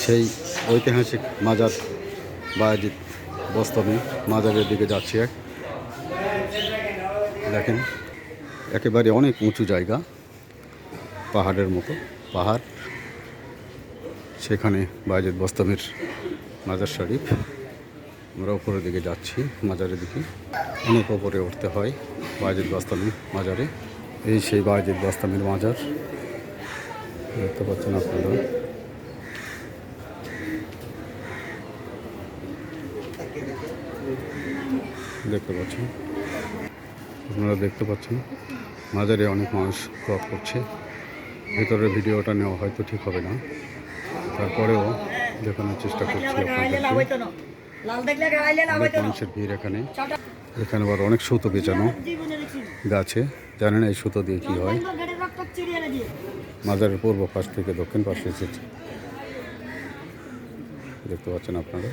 সেই ঐতিহাসিক মাজার বায়েজিদ বস্তমি মাজারের দিকে যাচ্ছি। দেখেন একেবারে অনেক উঁচু জায়গা, পাহাড়ের মতো পাহাড়, সেখানে বায়েজিদ বস্তমির মাজার শরীফ। আমরা উপরের দিকে যাচ্ছি, মাজারের দিকে অনেক উপরে উঠতে হয় বায়েজিদ বস্তমি মাজারে। এই সেই বায়েজিদ বস্তমির মাজার দেখতে পাচ্ছেন আপনারা। আপনারা দেখতে পাচ্ছেন মাজারে অনেক মানুষ ক্রস করছে। ভেতরের ভিডিওটা নেওয়া হয়তো ঠিক হবে না, তারপরেও দেখানোর চেষ্টা করছি আপনাদেরকে। অনেক মানুষের ভিড় এখানে। এখানে আবার অনেক সুতো বেচানো গাছে, জানেন এই সুতো দিয়ে কী হয়। মাজারের পূর্ব পাশ থেকে দক্ষিণ পাশে এসেছে, দেখতে পাচ্ছেন আপনারা।